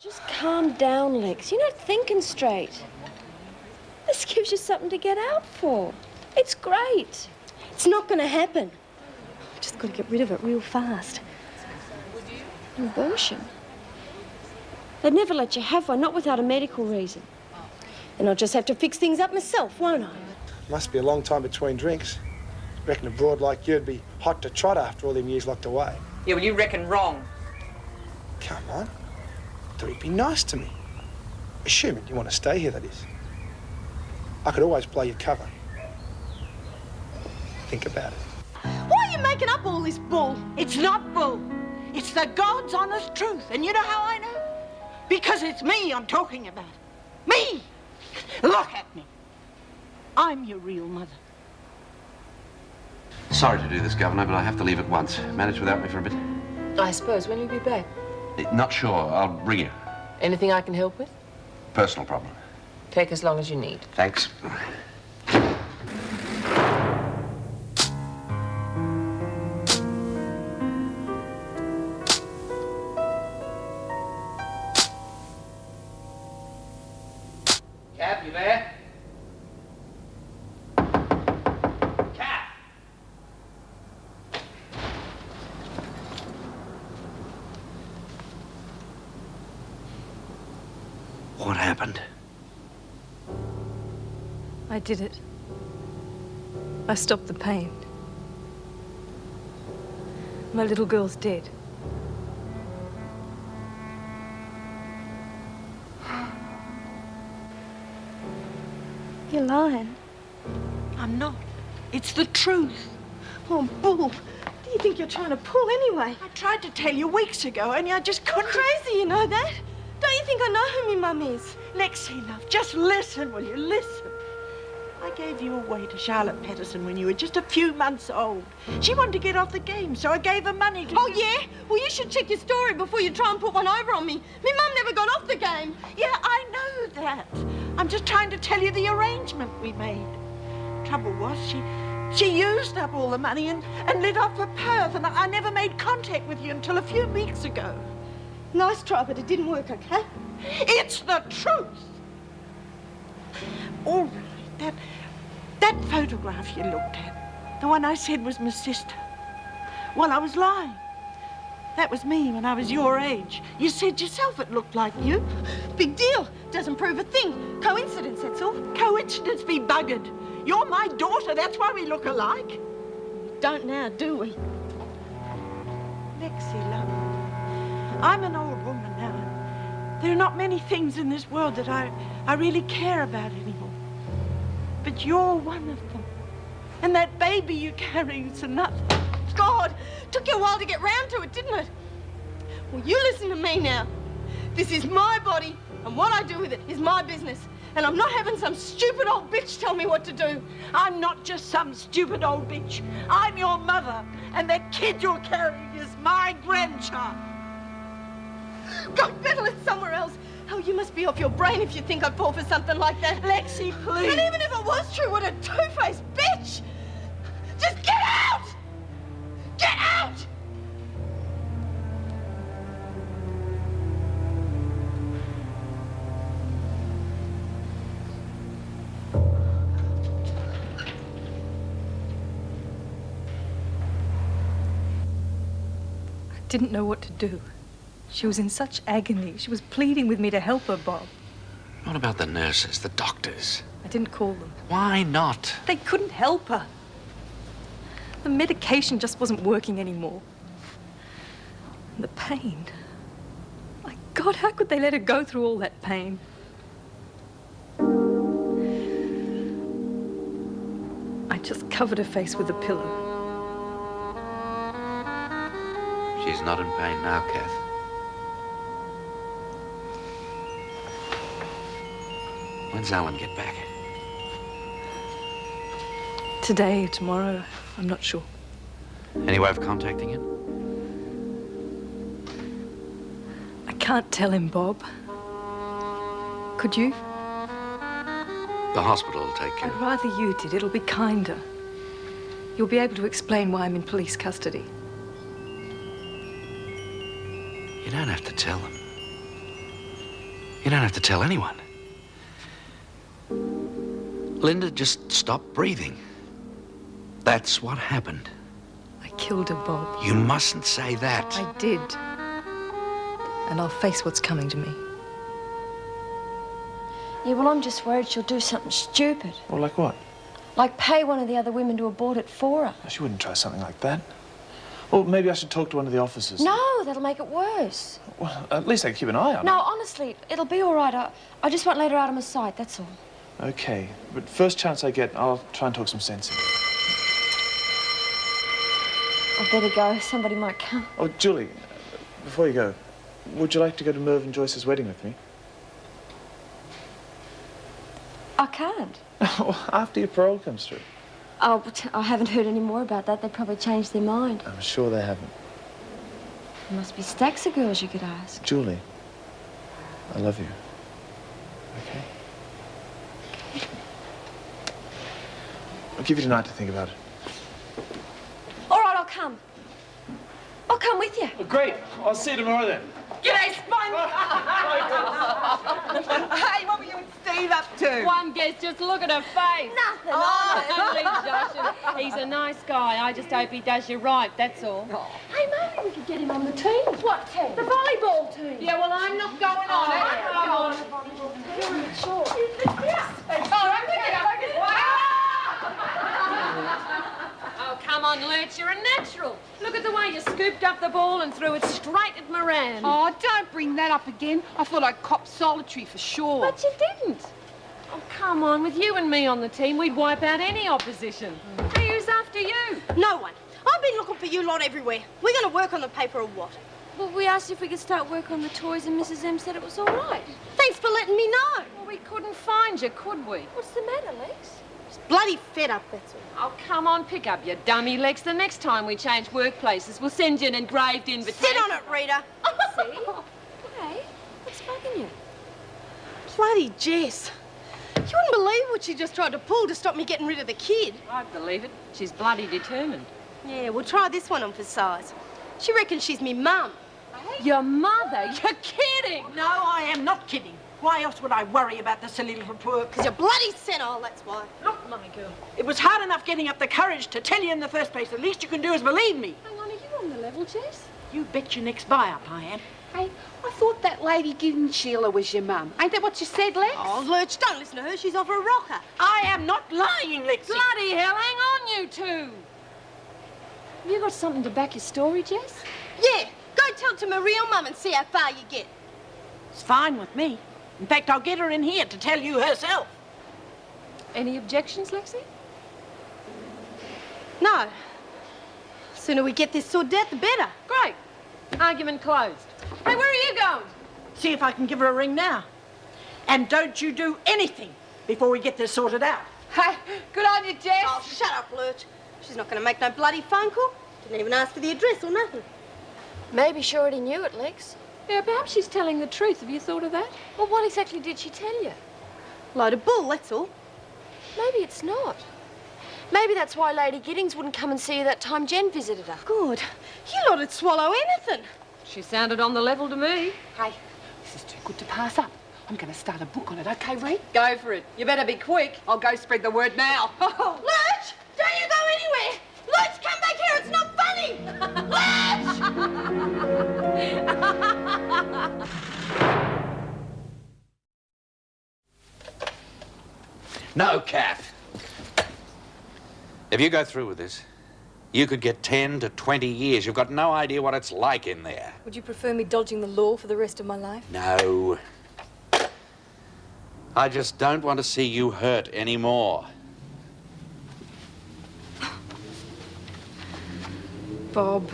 Just calm down, Lex. You're not thinking straight. This gives you something to get out for. It's great. It's not going to happen. I've just got to get rid of it real fast. An abortion? They'd never let you have one, not without a medical reason. And I'll just have to fix things up myself, won't I? Must be a long time between drinks. Reckon a broad like you'd be hot to trot after all them years locked away. Yeah, well, you reckon wrong. Come on. Thought he'd be nice to me. Assuming you want to stay here, that is. I could always play your cover. Think about it. Why are you making up all this bull? It's not bull. It's the God's honest truth. And you know how I know? Because it's me I'm talking about. Me! Look at me. I'm your real mother. Sorry to do this, Governor, but I have to leave at once. Manage without me for a bit? I suppose. When will you be back? Not sure. I'll ring you. Anything I can help with? Personal problem. Take as long as you need. Thanks. Cap, you there? Cap! What happened? I did it. I stopped the pain. My little girl's dead. You're lying. I'm not. It's the truth. Oh, bull. Do you think you're trying to pull anyway? I tried to tell you weeks ago, and I just couldn't. You're crazy, you know that? Don't you think I know who my mum is? Lexie, love, just listen, will you? Listen. I gave you away to Charlotte Patterson when you were just a few months old. She wanted to get off the game, so I gave her money to... Oh, yeah? Well, you should check your story before you try and put one over on me. Me mum never got off the game. Yeah, I know that. I'm just trying to tell you the arrangement we made. Trouble was, she used up all the money and lit off for Perth, and I never made contact with you until a few weeks ago. Nice try, but it didn't work, okay? It's the truth. All right, that photograph you looked at, the one I said was my sister. Well, I was lying. That was me when I was your age. You said yourself it looked like you. Big deal. Doesn't prove a thing. Coincidence, that's all. Coincidence be buggered. You're my daughter, that's why we look alike. Don't now, do we? Lexie, love, I'm an old woman now. There are not many things in this world that I really care about anymore. But you're one of them. And that baby you carry is nothing. God, took you a while to get round to it, didn't it? Well, you listen to me now. This is my body, and what I do with it is my business. And I'm not having some stupid old bitch tell me what to do. I'm not just some stupid old bitch. I'm your mother, and that kid you're carrying is my grandchild. God, better it somewhere else. Oh, you must be off your brain if you think I'd fall for something like that. Lexie, please. And even if it was true, what a two-faced bitch! Just get out! Get out! I didn't know what to do. She was in such agony. She was pleading with me to help her, Bob. What about the nurses, the doctors? I didn't call them. Why not? They couldn't help her. The medication just wasn't working anymore. And the pain. My God, how could they let her go through all that pain? I just covered her face with a pillow. She's not in pain now, Kath. When's Alan get back? Today, tomorrow, I'm not sure. Any way of contacting him? I can't tell him, Bob. Could you? The hospital will take care I'd of rather you did. It'll be kinder. You'll be able to explain why I'm in police custody. You don't have to tell him. You don't have to tell anyone. Linda just stopped breathing. That's what happened. I killed her, Bob. You mustn't say that. I did. And I'll face what's coming to me. Yeah, well, I'm just worried she'll do something stupid. Well, like what? Like pay one of the other women to abort it for her. She wouldn't try something like that. Well, maybe I should talk to one of the officers. No, that'll make it worse. Well, at least I can keep an eye on No, her. honestly, it'll be all right. I just won't let her out of my sight, that's all. Okay, but first chance I get, I'll try and talk some sense into it. I'd better go. Somebody might come. Oh, Julie, before you go, would you like to go to Merv and Joyce's wedding with me? I can't. After your parole comes through. Oh, but I haven't heard any more about that. They probably changed their mind. I'm sure they haven't. There must be stacks of girls you could ask. Julie, I love you. Okay? I'll give you tonight to think about it. All right, I'll come. I'll come with you. Well, great. I'll see you tomorrow then. G'day, Sponge! Hey, what were you and Steve up to? One guess, just look at her face. Nothing. Only Josh. He's a nice guy. I just hope he does you right, that's all. Hey, maybe we could get him on the team. What team? The volleyball team. Yeah, well, I'm not going on it. Come on. You're sure. Oh, come on, Lurch, you're a natural. Look at the way you scooped up the ball and threw it straight at Moran. Oh, don't bring that up again. I thought I'd cop solitary for sure. But you didn't. Oh, come on, with you and me on the team, we'd wipe out any opposition. Hey, who's after you? No one. I've been looking for you lot everywhere. We're going to work on the paper or what? Well, we asked if we could start work on the toys and Mrs. M said it was all right. Thanks for letting me know. Well, we couldn't find you, could we? What's the matter, Lex? Just bloody fed up, that's all. Oh, come on, pick up your dummy, Lex. The next time we change workplaces, we'll send you an engraved invitation. Sit on it, Rita. See? Hey, what's bugging you? Bloody Jess. You wouldn't believe what she just tried to pull to stop me getting rid of the kid. I believe it. She's bloody determined. Yeah, we'll try this one on for size. She reckons she's me mum. Your mother? You're kidding! No, I am not kidding. Why else would I worry about the silly little twerp? Because you're bloody senile, that's why. Look, my girl, it was hard enough getting up the courage to tell you in the first place. The least you can do is believe me. Hang on, are you on the level, Jess? You bet your next buy-up I am. Hey, I thought that lady Gideon Sheila was your mum. Ain't that what you said, Lex? Oh, Lurch, don't listen to her. She's off her rocker. I am not lying, Lexie. Bloody hell, hang on, you two! Have you got something to back your story, Jess? Yeah, go tell it to my real mum and see how far you get. It's fine with me. In fact, I'll get her in here to tell you herself. Any objections, Lexie? No. Sooner we get this sorted out, the better. Great. Argument closed. Hey, where are you going? See if I can give her a ring now. And don't you do anything before we get this sorted out. Hey, good on you, Jess. Oh, shut up, Lurch. She's not going to make no bloody phone call. Didn't even ask for the address or nothing. Maybe she already knew it, Lex. Yeah, perhaps she's telling the truth. Have you thought of that? Well, what exactly did she tell you? Load of bull, that's all. Maybe it's not. Maybe that's why Lady Giddings wouldn't come and see you that time Jen visited her. Good. You lot would swallow anything. She sounded on the level to me. Hey, this is too good to pass up. I'm going to start a book on it, okay, Reed? Go for it. You better be quick. I'll go spread the word now. Lurch! Don't you go anywhere! Lurch, come back here! It's not funny! Lurch! No, Kath. If you go through with this, you could get 10 to 20 years. You've got no idea what it's like in there. Would you prefer me dodging the law for the rest of my life? No. I just don't want to see you hurt anymore. Bob,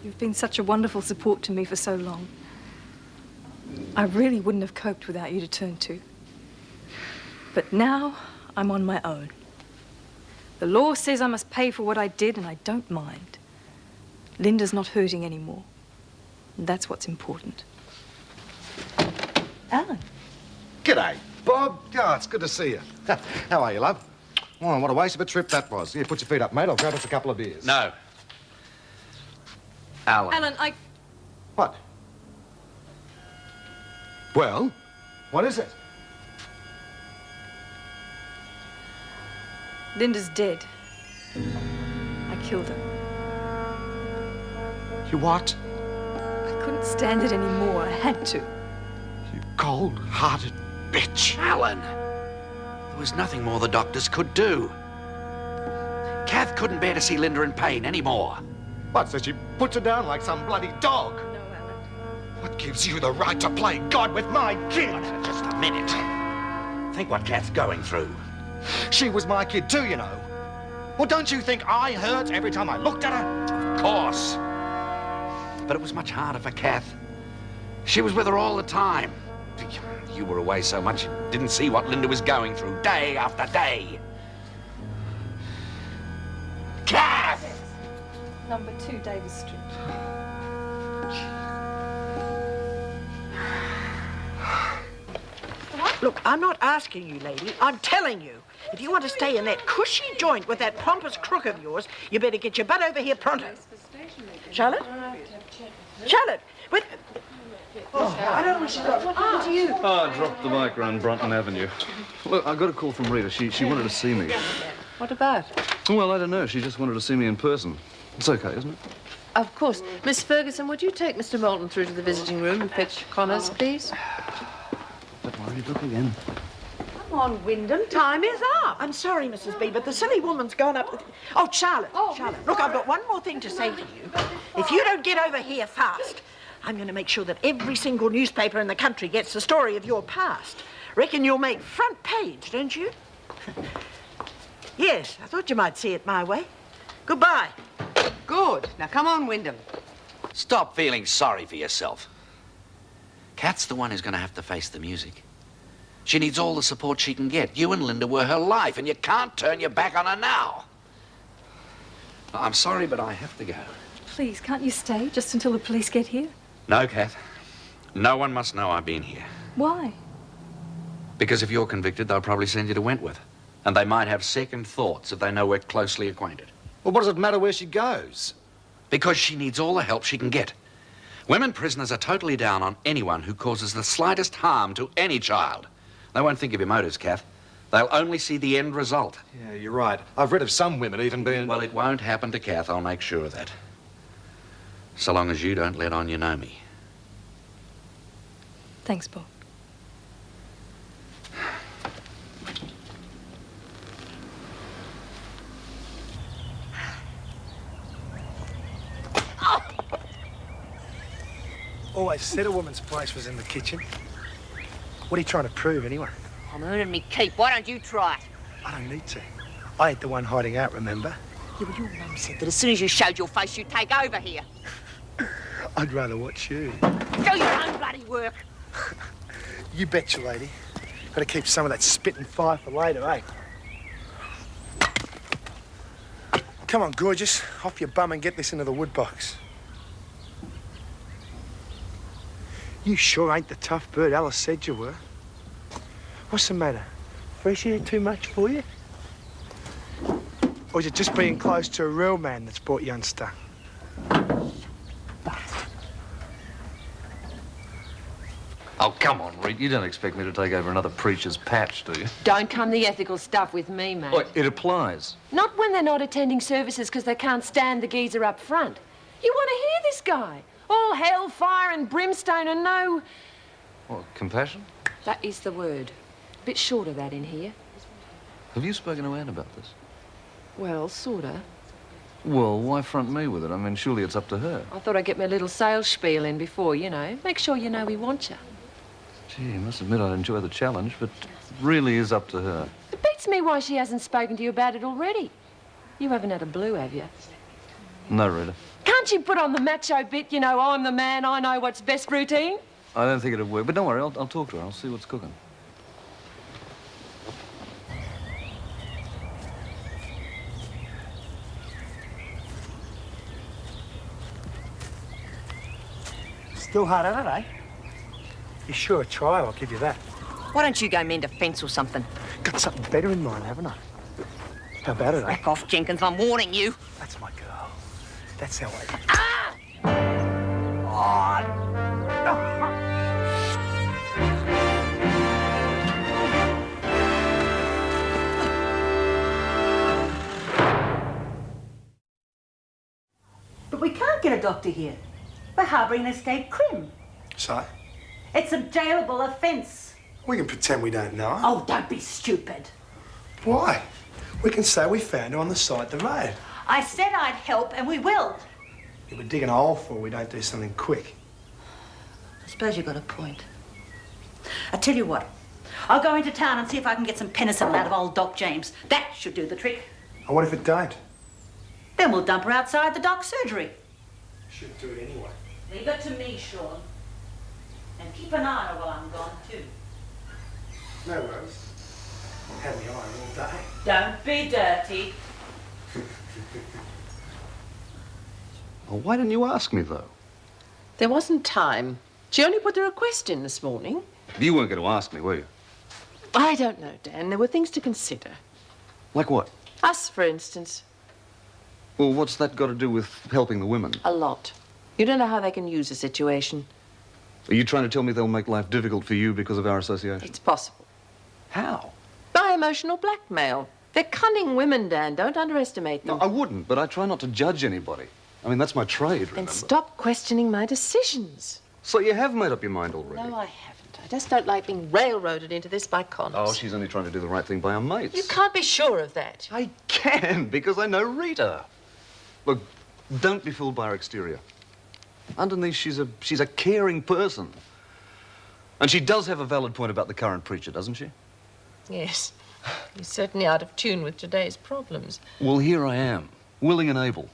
you've been such a wonderful support to me for so long. I really wouldn't have coped without you to turn to. But now I'm on my own. The law says I must pay for what I did, and I don't mind. Linda's not hurting anymore. And that's what's important. Alan. G'day, Bob. Oh, it's good to see you. How are you, love? Oh, what a waste of a trip that was. Here, put your feet up, mate. I'll grab us a couple of beers. No. Alan. Alan, What? Well, what is it? Linda's dead. I killed her. You what? I couldn't stand it anymore. I had to. You cold-hearted bitch. Alan! There was nothing more the doctors could do. Kath couldn't bear to see Linda in pain anymore. What, so she puts her down like some bloody dog? No, Alan. What gives you the right to play God with my kid? Just a minute. Think what Kath's going through. She was my kid too, you know. Well, don't you think I hurt every time I looked at her? Of course. But it was much harder for Kath. She was with her all the time. You were away so much you didn't see what Linda was going through day after day. Kath! Number 2 Davis Street. Look, I'm not asking you, lady. I'm telling you. If you want to stay in that cushy joint with that pompous crook of yours, you better get your butt over here pronto. Charlotte? Charlotte! Wait. Oh, I don't know where she got. What happened to you? Oh, I dropped the bike around Brunton Avenue. Look, I got a call from Rita. She wanted to see me. What about? Well, I don't know. She just wanted to see me in person. It's okay, isn't it? Of course. Miss Ferguson, would you take Mr. Moulton through to the visiting room and fetch Connors, please? Don't worry, look again. Come on, Windom. Time is up. I'm sorry, Mrs. B, but the silly woman's gone up. Oh, Charlotte. Charlotte. Look, I've got one more thing to say to you. If you don't get over here fast, I'm going to make sure that every single newspaper in the country gets the story of your past. Reckon you'll make front page, don't you? Yes, I thought you might see it my way. Goodbye. Good. Now, come on, Windom. Stop feeling sorry for yourself. Kat's the one who's going to have to face the music. She needs all the support she can get. You and Linda were her life, and you can't turn your back on her now. I'm sorry, but I have to go. Please, can't you stay just until the police get here? No, Kath. No one must know I've been here. Why? Because if you're convicted, they'll probably send you to Wentworth. And they might have second thoughts if they know we're closely acquainted. Well, what does it matter where she goes? Because she needs all the help she can get. Women prisoners are totally down on anyone who causes the slightest harm to any child. They won't think of your motives, Kath. They'll only see the end result. Yeah, you're right. I've read of some women even being... Well, it won't happen to Kath, I'll make sure of that. So long as you don't let on you know me. Thanks, Bob. Always said a woman's place was in the kitchen. What are you trying to prove, anyway? I'm earning me keep. Why don't you try it? I don't need to. I ain't the one hiding out, remember? Yeah, well, your mum said that as soon as you showed your face, you'd take over here. I'd rather watch you. Do your own bloody work. You betcha, lady. Got to keep some of that spit and fire for later, eh? Come on, gorgeous. Off your bum and get this into the wood box. You sure ain't the tough bird Alice said you were. What's the matter? Fresh air too much for you? Or is it just being close to a real man that's brought you unstuck? Oh, come on, Rita. You don't expect me to take over another preacher's patch, do you? Don't come the ethical stuff with me, mate. Oh, it applies. Not when they're not attending services because they can't stand the geezer up front. You want to hear this guy? All hell, fire and brimstone and no... What, compassion? That is the word. A bit short of that in here. Have you spoken to Anne about this? Well, sorta. Well, why front me with it? I mean, surely it's up to her. I thought I'd get my little sales spiel in before, you know. Make sure you know we want you. Gee, I must admit I'd enjoy the challenge, but it really is up to her. It beats me why she hasn't spoken to you about it already. You haven't had a blue, have you? No, Rita. Can't you put on the macho bit, you know, I'm the man, I know what's best routine? I don't think it'd work, but don't worry, I'll talk to her. I'll see what's cooking. Still hard at it, eh? You sure a try, I'll give you that. Why don't you go mend a fence or something? Got something better in mind, haven't I? How about it, eh? Back off, Jenkins, I'm warning you. That's my girl. That's how I... Ah! Oh, no. get a doctor here. We're harbouring an escaped crim. So? It's a jailable offence. We can pretend we don't know her. Oh, don't be stupid. Why? We can say we found her on the side of the road. I said I'd help, and we will. If we're digging a hole for her, we don't do something quick. I suppose you've got a point. I tell you what, I'll go into town and see if I can get some penicillin out of old Doc James. That should do the trick. And what if it don't? Then we'll dump her outside the doc's surgery. Should do it anyway. Leave it to me, Sean. And keep an eye on her while I'm gone, too. No worries. Had me eye all day. Don't be dirty. Well, why didn't you ask me, though? There wasn't time. She only put the request in this morning. You weren't going to ask me, were you? I don't know, Dan. There were things to consider. Like what? Us, for instance. Well, what's that got to do with helping the women? A lot. You don't know how they can use a situation. Are you trying to tell me they'll make life difficult for you because of our association? It's possible. How? By emotional blackmail. They're cunning women, Dan. Don't underestimate them. No, I wouldn't, but I try not to judge anybody. I mean, that's my trade, remember? And stop questioning my decisions. So you have made up your mind already? No, I haven't. I just don't like being railroaded into this by Connors. Oh, she's only trying to do the right thing by her mates. You can't be sure of that. I can, because I know Rita. Look, don't be fooled by her exterior. Underneath, she's a caring person. And she does have a valid point about the current preacher, doesn't she? Yes. He's certainly out of tune with today's problems. Well, here I am, willing and able.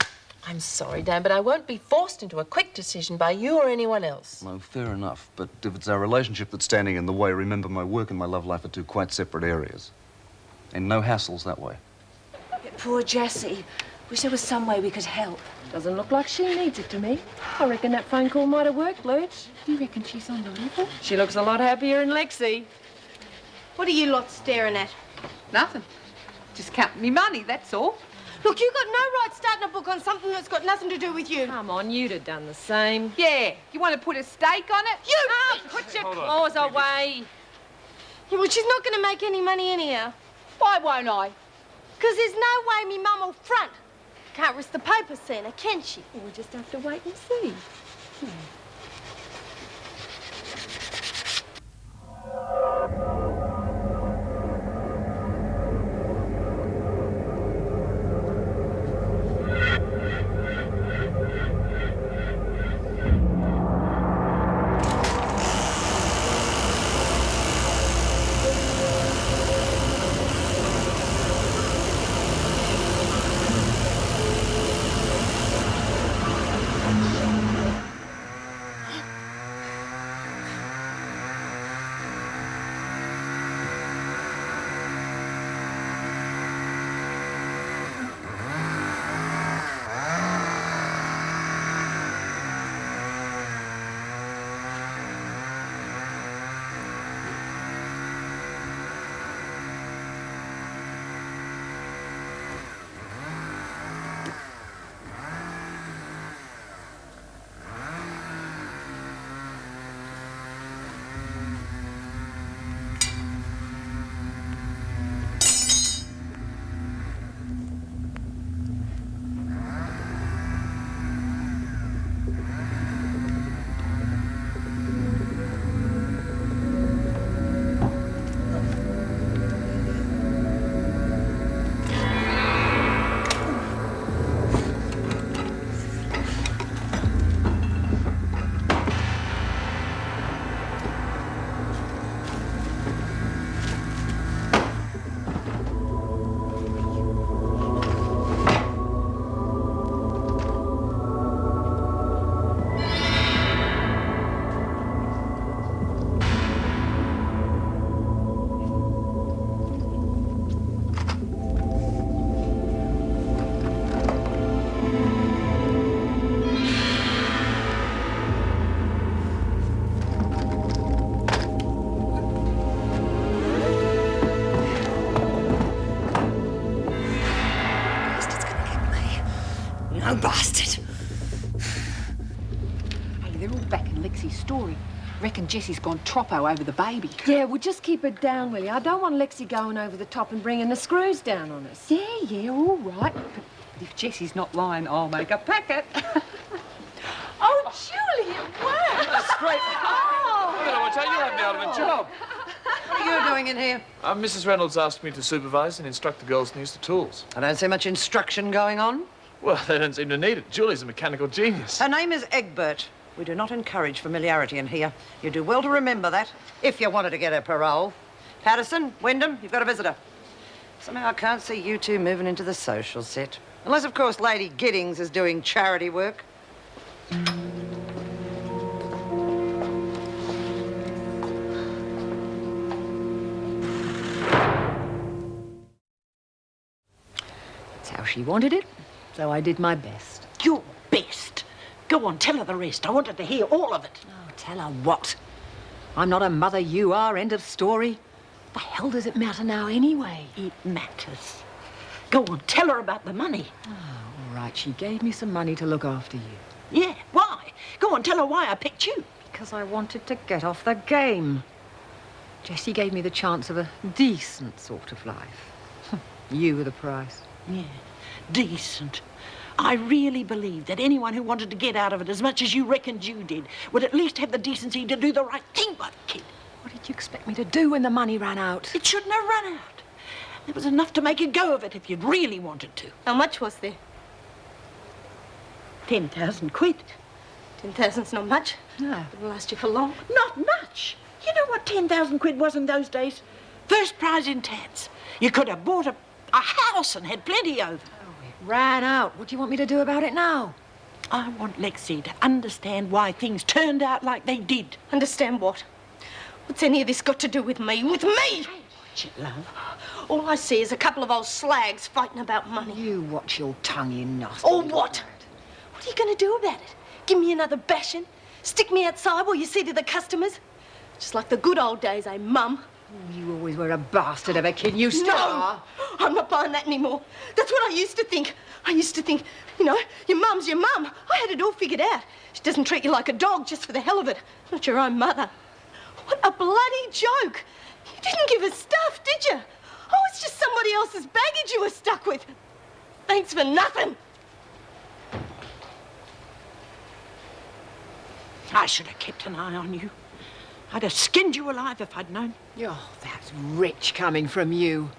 I'm sorry, Dan, but I won't be forced into a quick decision by you or anyone else. No, fair enough. But if it's our relationship that's standing in the way, remember my work and my love life are two quite separate areas. And no hassles that way. Poor Jessie. Wish there was some way we could help. Doesn't look like she needs it to me. I reckon that phone call might have worked, Lurch. You reckon she's on the level? She looks a lot happier in Lexie. What are you lot staring at? Nothing. Just counting me money, that's all. Look, you've got no right starting a book on something that's got nothing to do with you. Come on, you'd have done the same. Yeah, you want to put a stake on it? You! Oh, put your claws away. Yeah, well, she's not going to make any money anyhow. Why won't I? Because there's no way me mum will front. Can't risk the paper seeing her, can she? We'll just have to wait and see. No bastard. Hey, they're all back in Lexie's story. Reckon Jessie's gone troppo over the baby. Yeah, well, just keep it down, will you? I don't want Lexie going over the top and bringing the screws down on us. Yeah, all right. But if Jessie's not lying, I'll make a packet. Surely it worked. That's great. Oh. I don't know what to tell you, have me out of a job. What are you doing in here? Mrs. Reynolds asked me to supervise and instruct the girls in use of tools. I don't see much instruction going on. Well, they don't seem to need it. Julie's a mechanical genius. Her name is Egbert. We do not encourage familiarity in here. You do well to remember that, if you wanted to get a parole. Patterson, Windom, you've got a visitor. Somehow I can't see you two moving into the social set. Unless, of course, Lady Giddings is doing charity work. That's how she wanted it, so I did my best. Your best? Go on, tell her the rest. I wanted to hear all of it. Oh, tell her what? I'm not a mother, you are, end of story. The hell does it matter now anyway? It matters. Go on, tell her about the money. Oh, all right, she gave me some money to look after you. Yeah, why? Go on, tell her why I picked you. Because I wanted to get off the game. Jessie gave me the chance of a decent sort of life. You were the price. Yeah, decent. I really believe that anyone who wanted to get out of it as much as you reckoned you did would at least have the decency to do the right thing by the kid. What did you expect me to do when the money ran out? It shouldn't have run out. There was enough to make a go of it if you'd really wanted to. How much was there? 10,000 quid. 10,000's not much. No. It'll last you for long. Not much. You know what 10,000 quid was in those days? First prize in tats. You could have bought a house and had plenty over. Ran out. What do you want me to do about it now? I want Lexie to understand why things turned out like they did. Understand what? What's any of this got to do with me? With me? Watch it, love. All I see is a couple of old slags fighting about money. You watch your tongue, you nasty. Or what? What are you going to do about it? Give me another bashing? Stick me outside while you see to the customers? Just like the good old days, eh, Mum? You always were a bastard of a kid. You still are. I'm not buying that anymore. That's what I used to think. I used to think, you know, your mum's your mum. I had it all figured out. She doesn't treat you like a dog just for the hell of it. Not your own mother. What a bloody joke. You didn't give us stuff, did you? Oh, it's just somebody else's baggage you were stuck with. Thanks for nothing. I should have kept an eye on you. I'd have skinned you alive if I'd known. Oh, that's rich coming from you.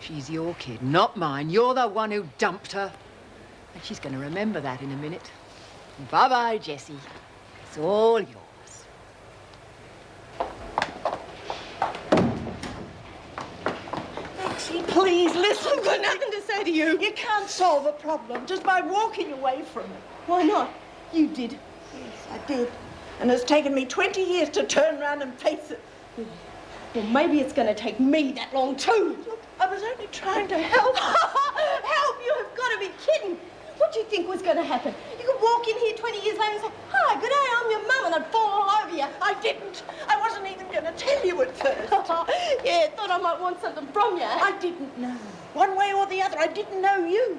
She's your kid, not mine. You're the one who dumped her. And she's going to remember that in a minute. Bye-bye, Jessie. It's all yours. Lexie, please listen. I've got nothing to say to you. You can't solve a problem just by walking away from it. Why not? You did. Yes, I did. And it's taken me 20 years to turn round and face it. Well, maybe it's going to take me that long too. Look, I was only trying to help. Help? You have got to be kidding. What do you think was going to happen? You could walk in here 20 years later and say, hi, good day, I'm your mum, and I'd fall all over you. I didn't. I wasn't even going to tell you at first. Yeah, thought I might want something from you. I didn't know. One way or the other, I didn't know you.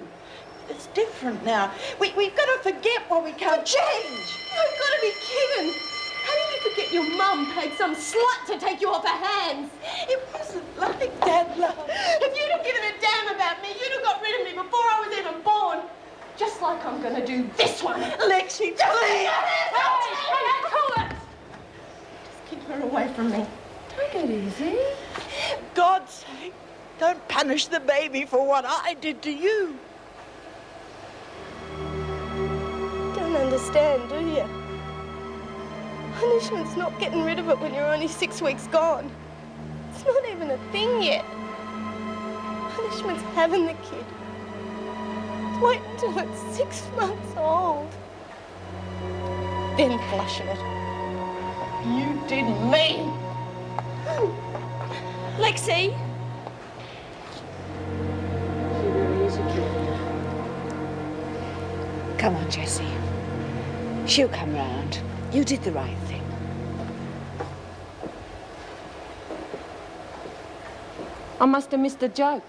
It's different now. We've got to forget what we can't change. You've got to be kidding. How did you forget your mum paid some slut to take you off her hands? It wasn't like that, love. If you'd have given a damn about me, you'd have got rid of me before I was even born. Just like I'm going to do this one. Lexie, please. Hey, cool it. Just keep her away from me. Take it easy. God's sake, don't punish the baby for what I did to you. Don't understand, do you? Punishment's not getting rid of it when you're only 6 weeks gone. It's not even a thing yet. Punishment's having the kid. Wait until it's 6 months old. Then flushing it. You did me. Lexie. She really is a kid. Come on, Jessie. She'll come round. You did the right thing. I must have missed a joke.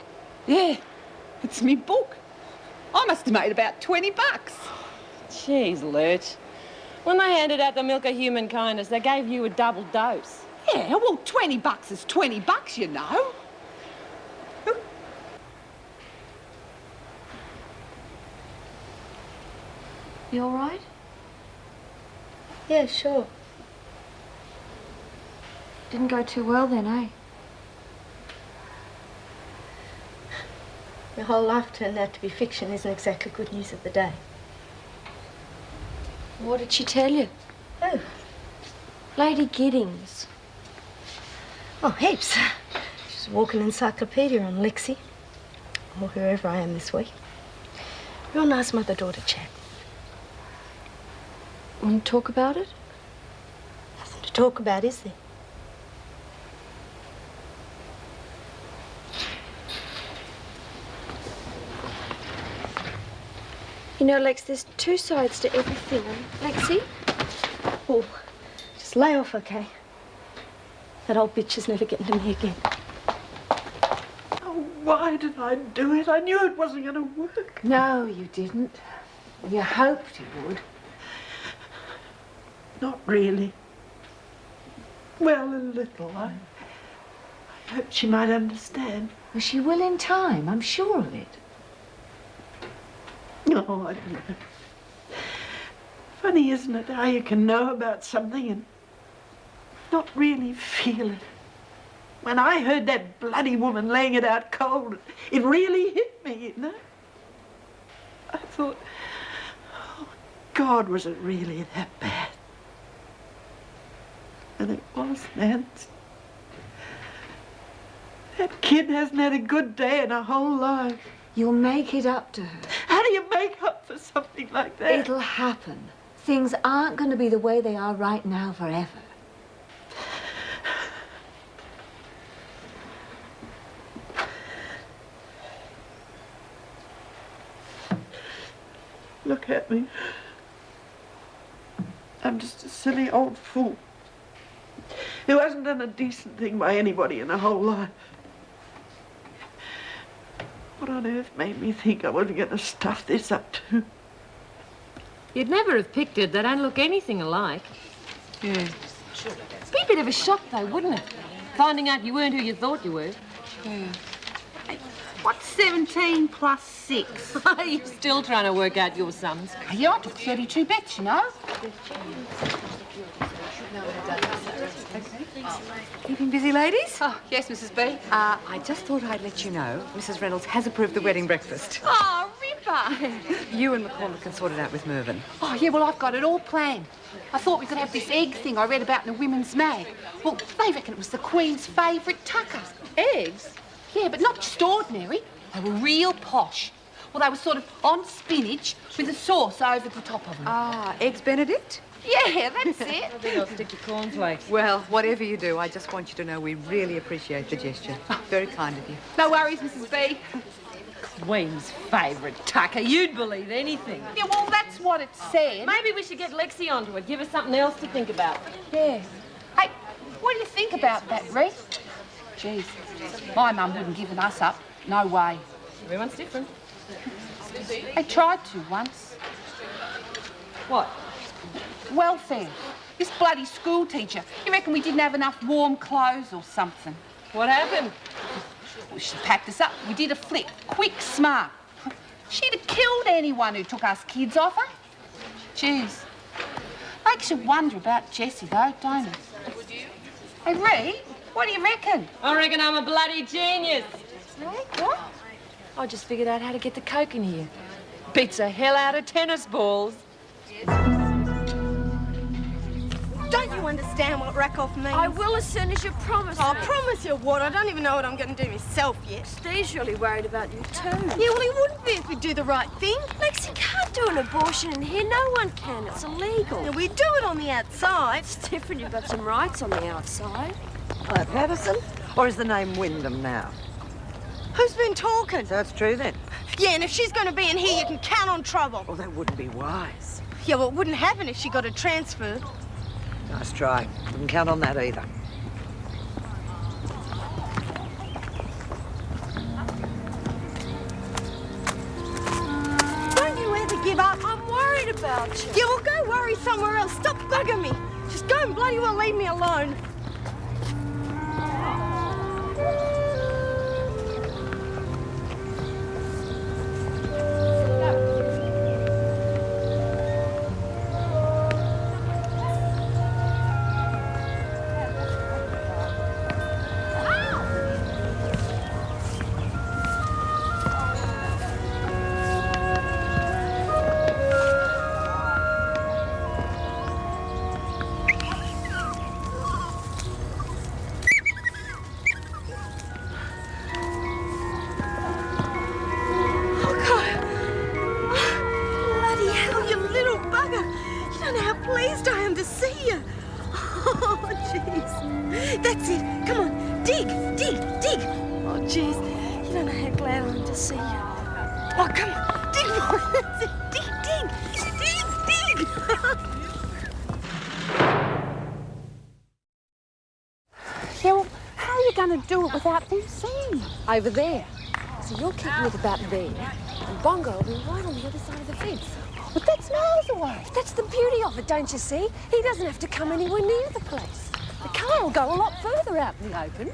Yeah, it's me book. I must have made about 20 bucks. Jeez, Lurch. When they handed out the milk of human kindness, they gave you a double dose. Yeah, well, 20 bucks is 20 bucks, you know. You all right? Yeah, sure. Didn't go too well then, eh? Your whole life turned out to be fiction isn't exactly good news of the day. What did she tell you? Oh. Lady Giddings. Oh, heaps. She's a walking encyclopedia on Lexie, or whoever I am this week. Real nice mother-daughter chat. Want to talk about it? Nothing to talk about, is there? You know, Lex, there's two sides to everything. Lexie? Oh, just lay off, okay? That old bitch is never getting to me again. Oh, why did I do it? I knew it wasn't going to work. No, you didn't. You hoped it would. Not really. Well, a little. I hoped she might understand. Well, she will in time, I'm sure of it. No, I don't know. Funny, isn't it, how you can know about something and not really feel it? When I heard that bloody woman laying it out cold, it really hit me, you know? I thought, oh, God, was it really that bad? And it was, Nance. That kid hasn't had a good day in her whole life. You'll make it up to her. How do you make up for something like that? It'll happen. Things aren't going to be the way they are right now forever. Look at me. I'm just a silly old fool who hasn't done a decent thing by anybody in her whole life. What on earth made me think I wasn't going to stuff this up too? You'd never have picked it. They don't look anything alike. Yeah. It'd be a bit of a shock, though, wouldn't it? Finding out you weren't who you thought you were. Yeah. What's 17 plus 6? You're still trying to work out your sums. Yeah, I took 32 bets, you know. Keeping busy, ladies? Oh, yes, Mrs. B. I just thought I'd let you know Mrs. Reynolds has approved the wedding breakfast. Oh, Ripper! You and McCormack can sort it out with Mervyn. Oh, yeah, well, I've got it all planned. I thought we could have this egg thing I read about in the Women's Mag. Well, they reckon it was the Queen's favourite tucker. Eggs? Yeah, but not just ordinary. They were real posh. Well, they were sort of on spinach with a sauce over the top of them. Ah, Eggs Benedict? Yeah, that's it. I think I'll stick to cornflakes. Well, whatever you do, I just want you to know we really appreciate the gesture. Very kind of you. No worries, Mrs. B. Queen's favourite tucker. You'd believe anything. Yeah, well, that's what it said. Maybe we should get Lexie onto it. Give us something else to think about. Yeah. Hey, what do you think about that, Rita? Geez, my mum wouldn't have given us up. No way. Everyone's different. They tried to once. What? Welfare. This bloody school teacher. You reckon we didn't have enough warm clothes or something? What happened? Well, she packed us up. We did a flip. Quick, smart. She'd have killed anyone who took us kids off her. Jeez. Makes you wonder about Jessie, though, don't it? Hey, Ree, what do you reckon? I reckon I'm a bloody genius. What? I just figured out how to get the coke in here. Beats the hell out of tennis balls. Don't you understand what rack off means? I will as soon as you promise I'll me. promise you what? I don't even know what I'm going to do myself yet. Steve's really worried about you too. Yeah, well, he wouldn't be if we do the right thing. Lexie can't do an abortion in here. No one can. It's illegal. Yeah, we do it on the outside. It's different. You've got some rights on the outside. Hello, Patterson. Or is the name Windom now? Who's been talking? So it's true then? Yeah, and if she's going to be in here, you can count on trouble. Well, that wouldn't be wise. Yeah, well, it wouldn't happen if she got a transfer. Nice try. Wouldn't count on that either. Don't you ever give up? I'm worried about you. Yeah, well, go worry somewhere else. Stop bugging me. Just go and bloody well leave me alone. That's it. Come on. Dig. Oh, jeez. You don't know how glad I am to see you. Oh, come on. Dig more. That's it. Dig. Yeah, well, how are you going to do it without them seeing? Over there. So you're keeping it about there, and Bongo will be right on the other side of the fence. But that's miles away. That's the beauty of it, don't you see? He doesn't have to come anywhere near the place. The car will go a lot further out in the open.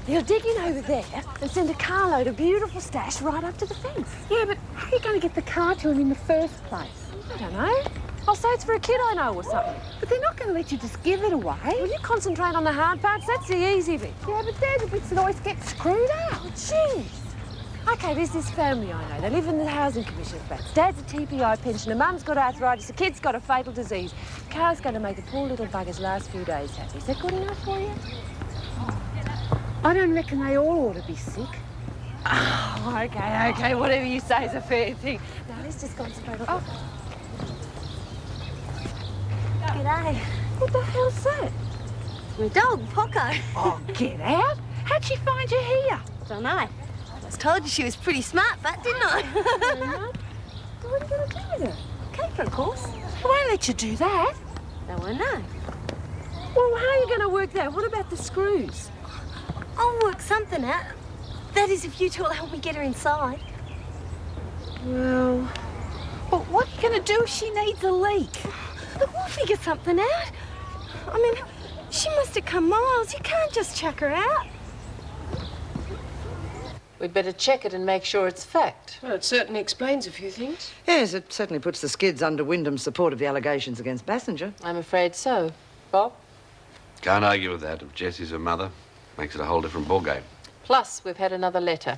He'll dig in over there and send a carload of beautiful stash right up to the fence. Yeah, but how are you going to get the car to him in the first place? I don't know. I'll say it's for a kid I know or something. But they're not going to let you just give it away. Will you concentrate on the hard parts? That's the easy bit. Yeah, but they're the bits that always get screwed out. Oh, jeez. OK, there's this family I know. They live in the Housing Commission flats. Dad's a TPI pensioner, Mum's got arthritis, the kid's got a fatal disease. The car's going to make the poor little bugger's last few days happy. Is that good enough for you? I don't reckon they all ought to be sick. Oh, OK, whatever you say is a fair thing. Now, let's just concentrate on... Oh. G'day. What the hell's that? My dog, Poco. Oh, get out. How'd she find you here? Don't know. I just told you she was pretty smart, but didn't I? What are you going to do with her? Keep her, of course. I won't let you do that. No, I know. Well, how are you going to work that? What about the screws? I'll work something out. That is, if you two will help me get her inside. Well, what are you going to do if she needs a leak? Look, we'll figure something out. I mean, she must have come miles. You can't just chuck her out. We'd better check it and make sure it's fact. Well, it certainly explains a few things. Yes, it certainly puts the skids under Windham's support of the allegations against Bassinger. I'm afraid so. Bob? Can't argue with that. If Jessie's her mother, makes it a whole different ballgame. Plus, we've had another letter.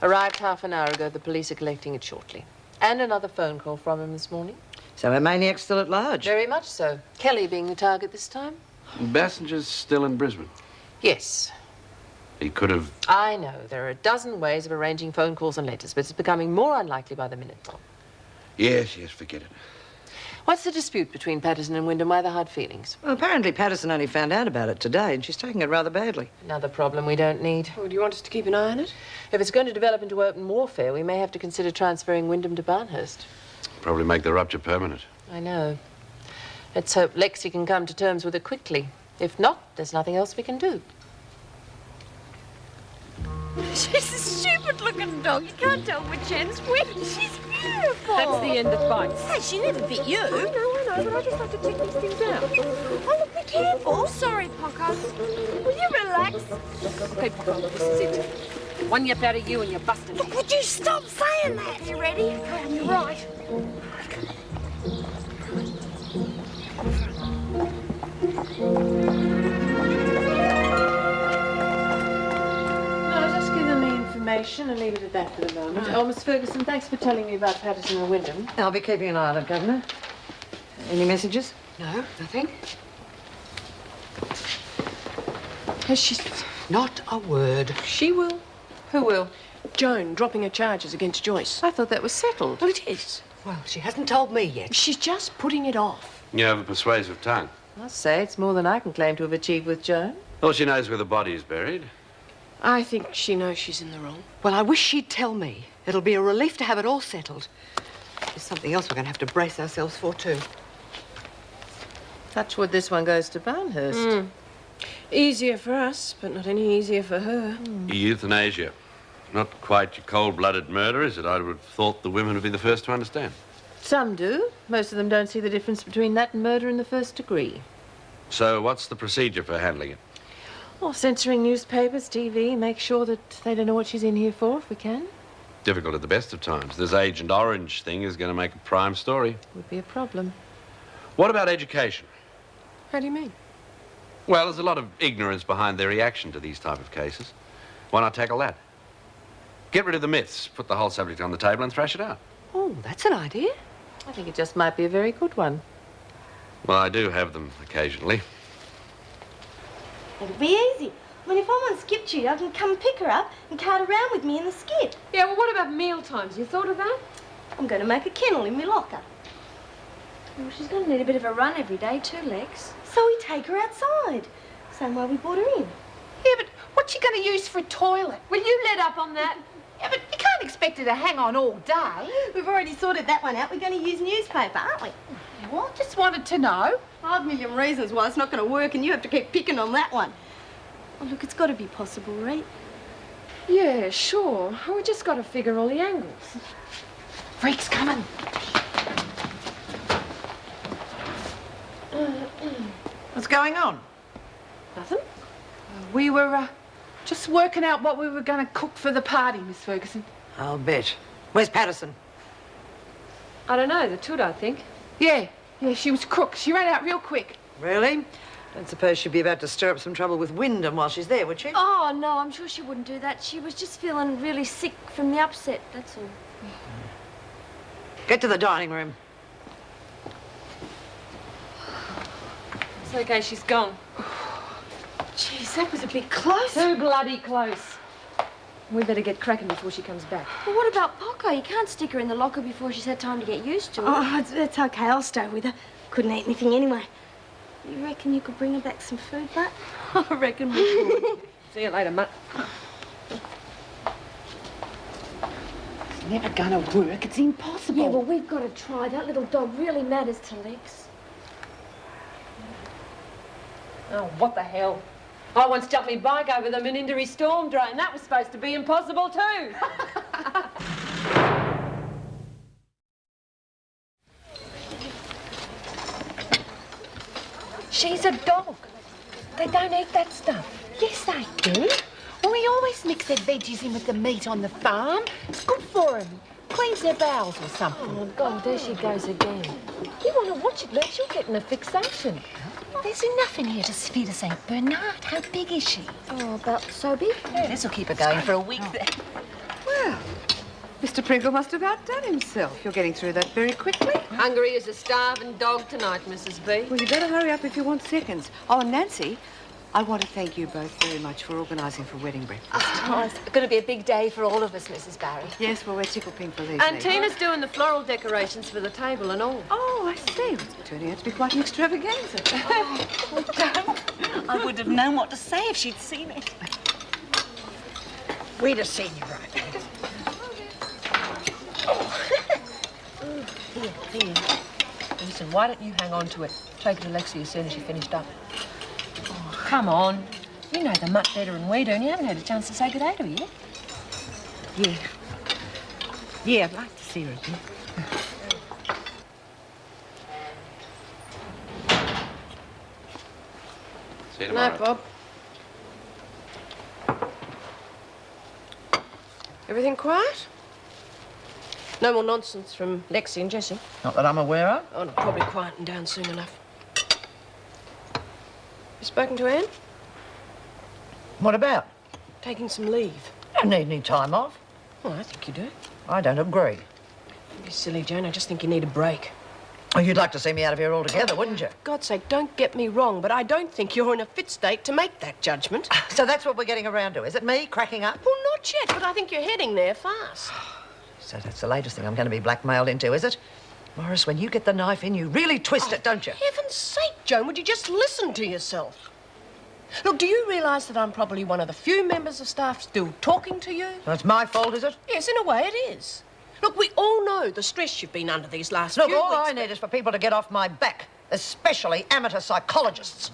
Arrived half an hour ago. The police are collecting it shortly. And another phone call from him this morning. So our maniac's still at large? Very much so. Kelly being the target this time. Bassinger's still in Brisbane. Yes. He could have... I know. There are a dozen ways of arranging phone calls and letters, but it's becoming more unlikely by the minute, Bob. Yes, forget it. What's the dispute between Patterson and Windom? Why the hard feelings? Well, apparently Patterson only found out about it today, and she's taking it rather badly. Another problem we don't need. Well, do you want us to keep an eye on it? If it's going to develop into open warfare, we may have to consider transferring Windom to Barnhurst. Probably make the rupture permanent. I know. Let's hope Lexie can come to terms with it quickly. If not, there's nothing else we can do. She's a stupid-looking dog. You can't tell which end's which. She's beautiful. That's the end that bites. Hey, she never bit you. I know, but I just like to check these things out. Oh, look, be careful. Sorry, Poco. Will you relax? OK, Poco, this is it. One yap out of you and you're busted. Look, would you stop saying that? You ready? You're right. No, just give them the information and leave it at that for the moment. Oh, Miss Ferguson, thanks for telling me about Patterson and Windom. I'll be keeping an eye on it, Governor. Any messages? No, nothing. Has she... Not a word. She will. Who will? Joan dropping her charges against Joyce. I thought that was settled. Well, it is. Well, she hasn't told me yet. She's just putting it off. You have a persuasive tongue. I'll say it's more than I can claim to have achieved with Joan. Well, she knows where the body is buried. I think she knows she's in the wrong. Well, I wish she'd tell me. It'll be a relief to have it all settled. There's something else we're going to have to brace ourselves for, too. Touch wood, this one goes to Barnhurst. Easier for us, but not any easier for her. Euthanasia. Not quite your cold-blooded murder, is it? I would have thought the women would be the first to understand. Some do. Most of them don't see the difference between that and murder in the first degree. So what's the procedure for handling it? Or censoring newspapers, TV, make sure that they don't know what she's in here for, if we can. Difficult at the best of times. This Agent Orange thing is going to make a prime story. Would be a problem. What about education? How do you mean? Well, there's a lot of ignorance behind their reaction to these type of cases. Why not tackle that? Get rid of the myths, put the whole subject on the table and thrash it out. Oh, that's an idea. I think it just might be a very good one. Well, I do have them occasionally. It'll be easy. I mean, if I'm on skip duty, I can come pick her up and cart around with me in the skip. Yeah, well, what about meal times? You thought of that? I'm going to make a kennel in my locker. Well, she's going to need a bit of a run every day too, Lex. So we take her outside. Same way we brought her in. What's she going to use for a toilet? Will you let up on that? Yeah, but you can't expect her to hang on all day. We've already sorted that one out. We're going to use newspaper, aren't we? Well, I just wanted to know. 5 million reasons why it's not going to work, and you have to keep picking on that one. Oh, look, it's got to be possible, right? Yeah, sure. We just got to figure all the angles. Freak's coming. What's going on? Nothing. We were just working out what we were going to cook for the party, Miss Ferguson. I'll bet. Where's Patterson? I don't know, the toot, I think. Yeah, she was crook. She ran out real quick. Really? Don't suppose she'd be about to stir up some trouble with Windom while she's there, would she? Oh, no, I'm sure she wouldn't do that. She was just feeling really sick from the upset, that's all. Get to the dining room. It's okay, she's gone. Jeez, that was a bit close. Too bloody close. We better get cracking before she comes back. Well, what about Poco? You can't stick her in the locker before she's had time to get used to it. Oh, it's okay. I'll stay with her. Couldn't eat anything anyway. You reckon you could bring her back some food, Butt? I reckon we could. See you later, Mutt. It's never going to work. It's impossible. Yeah, well, we've got to try. That little dog really matters to Lex. Oh, what the hell? I once jumped my bike over the Menindee storm drain. That was supposed to be impossible too. She's a dog. They don't eat that stuff. Yes, they do. Well, we always mix their veggies in with the meat on the farm. It's good for them. Cleans their bowels or something. Oh, God, there she goes again. You want to watch it, Lurch? You're getting a fixation. There's enough in here to feed a St. Bernard. How big is she? Oh, about so big. Yeah, this'll keep her going for a week then. Well, Mr. Pringle must have outdone himself. You're getting through that very quickly. Hungry as a starving dog tonight, Mrs. B. Well, you better hurry up if you want seconds. Oh, and Nancy, I want to thank you both very much for organising for wedding breakfast. Oh, it's going to be a big day for all of us, Mrs. Barry. Yes, well, we're tickle pink for these. And Tina's doing the floral decorations for the table and all. Oh, I see. It's turning out to be quite an extravaganza. I would have known what to say if she'd seen it. We'd have seen you right. Here. Listen, why don't you hang on to it? Take it to Lexie as soon as you're finished up. Oh, come on. You know the mutt better than we do, and you haven't had a chance to say good day to her yet. Yeah. Yeah, I'd like to see her again. See you tomorrow. No, Bob. Everything quiet? No more nonsense from Lexie and Jessie? Not that I'm aware of. Oh, no, probably quieting down soon enough. You spoken to Anne? What about? Taking some leave. Don't need any time off. Well, I think you do. I don't agree. You silly, Jane. I just think you need a break. Oh, you'd like to see me out of here altogether, wouldn't you? For God's sake, don't get me wrong, but I don't think you're in a fit state to make that judgment. So that's what we're getting around to, is it? Me cracking up? Well, not yet, but I think you're heading there fast. So that's the latest thing I'm going to be blackmailed into, is it? Morris, when you get the knife in, you really twist it, don't you? Heaven's sake, Joan, would you just listen to yourself? Look, do you realise that I'm probably one of the few members of staff still talking to you? So it's my fault, is it? Yes, in a way it is. Look, we all know the stress you've been under these last few weeks. Look, all I need is for people to get off my back, especially amateur psychologists.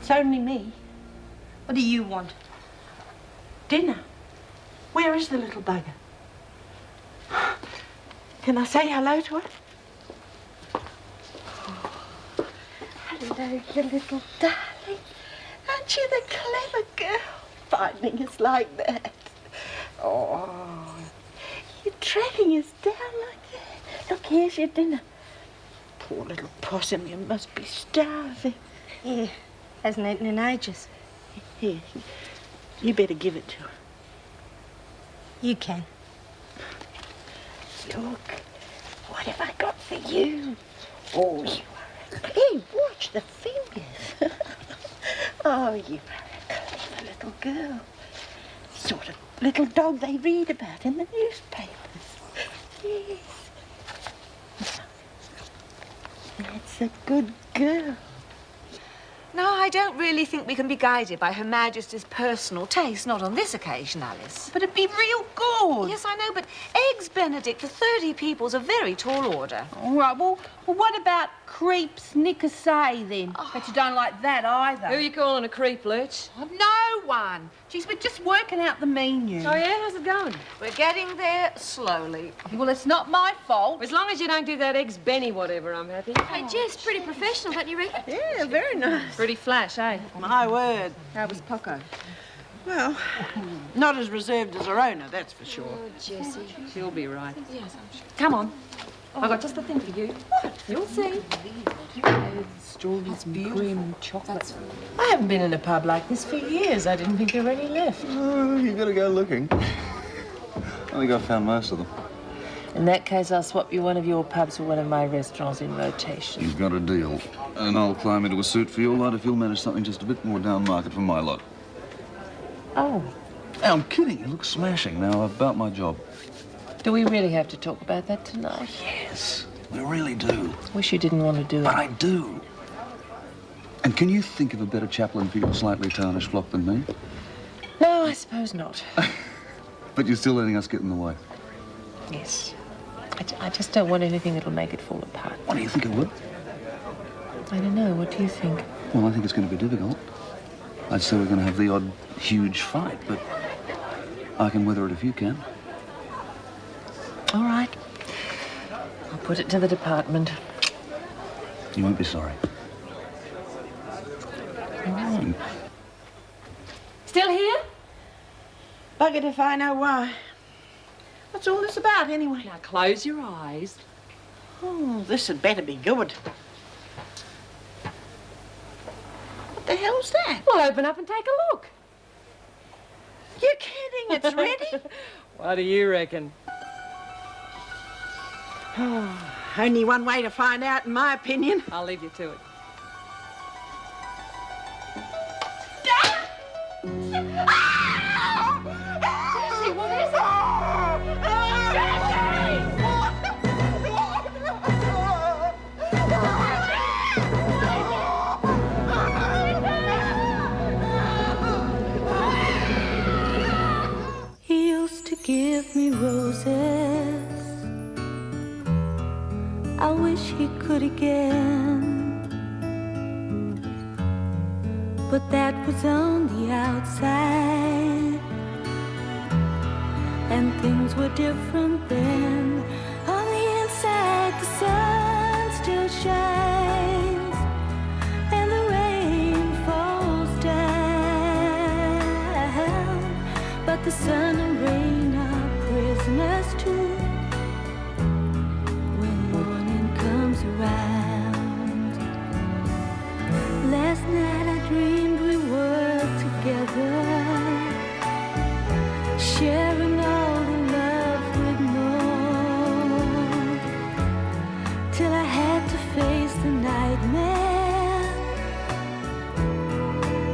It's only me. What do you want? Dinner? Where is the little bugger? Can I say hello to her? Oh, hello, you little darling. Aren't you the clever girl, finding us like that? Oh, you're tracking us down like that. Look, here's your dinner. Poor little possum, you must be starving. Yeah, hasn't eaten in ages. Here, you better give it to her. You can. Look, what have I got for you? Oh, you are a... Hey, watch the fingers. Oh, you are a clever little girl. Sort of little dog they read about in the newspapers. Yes. That's a good girl. No, I don't really think we can be guided by Her Majesty's personal taste, not on this occasion, Alice. But it'd be real good. Yes, I know, but eggs Benedict for 30 people's a very tall order. All right, well, what about crepes nicasse then? Bet you don't like that either. Who are you calling a creep, Lurch? No one. Geez, we're just working out the menu. Oh, yeah? How's it going? We're getting there slowly. Well, it's not my fault. As long as you don't do that eggs Benny whatever, I'm happy. Hey, Jess, pretty professional, don't you reckon? Yeah, very nice. Pretty flash, eh? My word. How was Poco? Well, not as reserved as her owner, that's for sure. Oh, Jessie. She'll be right. Yes, I'm sure. Come on. I've got just the thing for you. What? You'll see. Strawberries and cream and chocolate. I haven't been in a pub like this for years. I didn't think there were any left. Oh, you gotta go looking. I think I found most of them. In that case, I'll swap you one of your pubs for one of my restaurants in rotation. You've got a deal. And I'll climb into a suit for your lot if you'll manage something just a bit more down market for my lot. Oh. Hey, I'm kidding. You look smashing. Now, about my job. Do we really have to talk about that tonight? Yes, we really do. Wish you didn't want to do it. But I do. And can you think of a better chaplain for your slightly tarnished flock than me? No, I suppose not. But you're still letting us get in the way. Yes. I just don't want anything that'll make it fall apart. What do you think it would? I don't know. What do you think? Well, I think it's going to be difficult. I'd say we're going to have the odd huge fight, but I can weather it if you can. All right. I'll put it to the department. You won't be sorry. Still here? Buggered if I know why. What's all this about, anyway? Now, close your eyes. Oh, this had better be good. What the hell's that? Well, open up and take a look. You're kidding, it's ready? What do you reckon? Oh, only one way to find out, in my opinion. I'll leave you to it. Jessie, what is it? He used to give me roses. I wish he could again, but that was on the outside, and things were different then. On the inside, the sun still shines, and the rain falls down, but the sun and rain are prisoners too. Around. Last night I dreamed we were together, sharing all the love we'd known, till I had to face the nightmare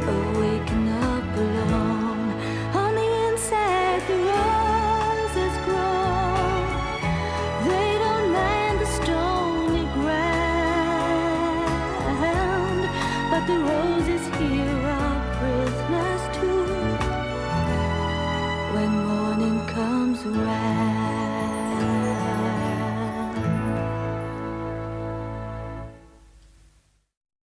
of waking up alone. On the inside the roses grow, they don't mind the stone, but the rose is here